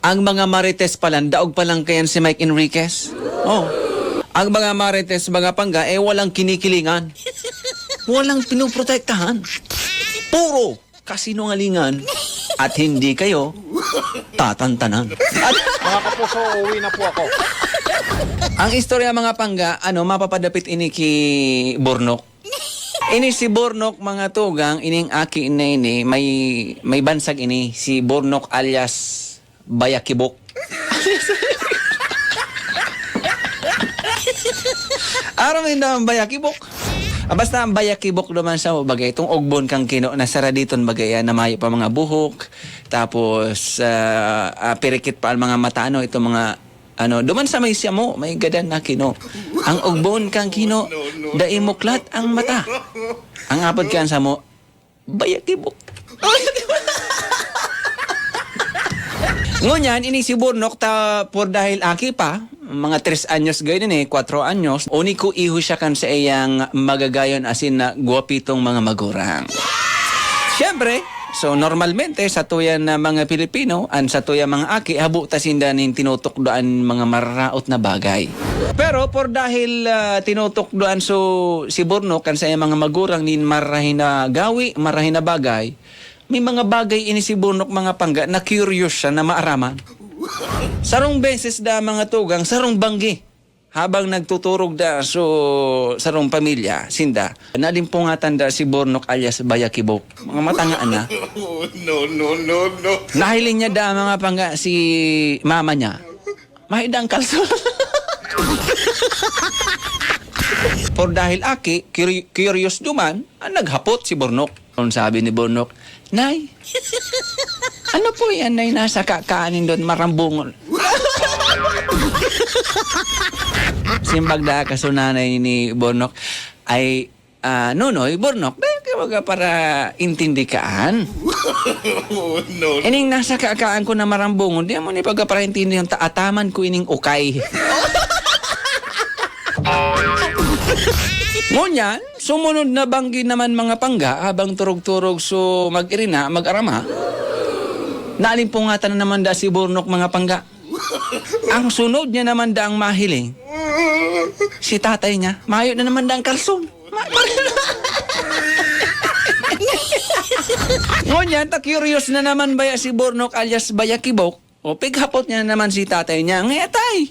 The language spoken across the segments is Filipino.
Ang mga marites pala, daog pa lang kayan si Mike Enriquez. Oh. Ang mga marites, mga pangga, walang kinikilingan. Walang pinoprotektahan. Puro kasinungalingan. At hindi kayo tatantanan. Mga kapuso, uwi na po ako. Ang istorya mga pangga, mapapadapit ini ki Bornok. Ini si Bornok mga tugang, ining aki na ini, may bansag ini, si Bornok alias Bayakibok. Aram na ang Bayakibok. Basta ang Bayakibok naman sa bagay, itong ogbon kang kino, nasara diton bagay, na mayo pa mga buhok, tapos pirikit pa ang mga mata, itong mga, duman sa may siya mo, may gadan na kino. Ang ogbon kang kino, daimuklat ang mata. Ang apod kan sa mo, Bayakibok. Ngunyan, ini si Bornok por dahil aki pa, mga 3 anyos gayon 4 anyos, uni ko iho siya kan sa iyang magagayon asin na guwapitong mga magurang. Siyempre, so normalmente sa tuyan na mga Pilipino, sa tuyan mga aki, habu tasindanin tinutokdoan mga mararaot na bagay. Pero por dahil tinutokdoan si Bornok kan sa iyang mga magurang nin marahin na gawi, marahin na bagay, may mga bagay ini si Bornok mga pangga na curious siya na maaraman. Sarong beses da mga tugang, sarong banggi. Habang nagtuturog da sarong pamilya, sinda, nalimpungatan da si Bornok alias Bayakibok. Mga matangaan na. No. Nahiling niya da mga pangga si mama niya. Mahidang kalso. Por dahil aki, curious duman, naghapot si Bornok. Sabi ni Bornok, Nay, ano po yan, Nay, nasa kakaanin doon, marambungon. Simbag da kasunanay ni Bornok ay, Nonoy, Bornok, baga para intindikaan. No. Ining nasa kakaan ko na marambungon, di mo ni baga para intindihan, taataman ko ining ukay. Ngunyan, sumunod na banggi naman mga pangga habang turog-turog mag-irina, mag-arama. Naalimpungatan na naman da si Bornok mga pangga. Ang sunod niya naman da ang mahiling. Si tatay niya, mayo na naman da ang kalson. Ngunyan, curious na naman baya si Bornok alias Bayakibok. O pighapot niya naman si tatay niya, tay!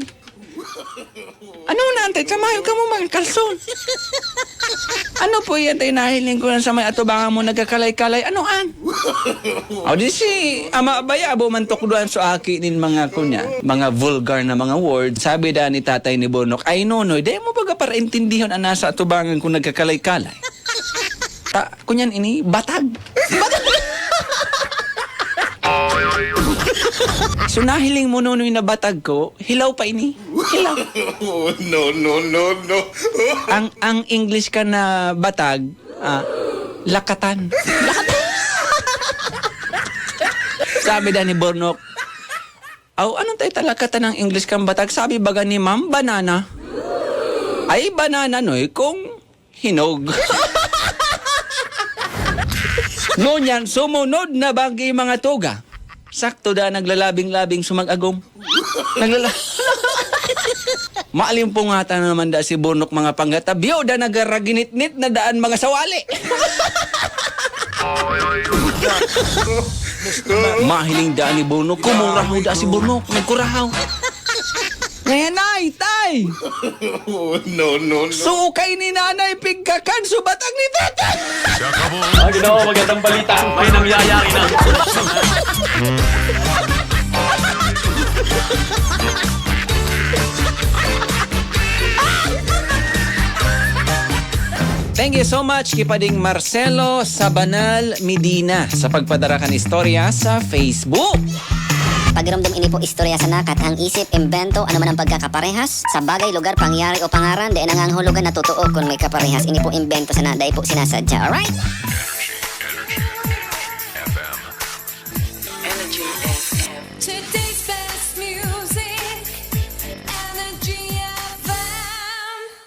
Ano na, antay? Samayo ka mo mga kalson. Ano po yan, tay? Nahiling ko lang sa may atubangan mo nagkakalay-kalay. Anoan? O di si ama baya, bumantok doon sa aki nin mga kunya. Mga vulgar na mga words. Sabi da ni tatay ni Bornok, ay nonoy, di mo baga para intindihan ang nasa atubangan ko nagkakalay-kalay. Kunyan ini, batag. So nahiling mo nunoy na batag ko, hilaw pa ini. Hilaw. No. Ang English ka na batag, lakatan. Lakatan. Sabi da ni Bornok, anong tayo talakatan ng English kang batag? Sabi baga ni Ma'am, banana. Ay, banana noy kung hinog. Ngunyan, sumunod na banggi mga tuga. Sakto da naglalabing-labing sumag-agom. Maalimpungatan na naman da si Bornok mga panggatabyo da nagaraginit-nit na daan mga sawali. Mahiling da ni Bornok, kumurahaw da si Bornok, nagkurahaw. Ngayon, Nay, tay! No. Sukay ni nanay pigkakan, subatang ni tatay! Ginawa, magandang balita. May nangyayari na. Thank you so much, Kipading Marcelo Sabanal Medina sa pagpadara kan istorya sa Facebook. Pagramdam ini po istorya sa nakat, ang isip, imbento, ano man ang pagkakaparehas sa bagay, lugar, pangyari o pangaran, di ang hulugan na totoo kung may kaparehas. Ini po imbento sa na, dahil po sinasadya. Alright?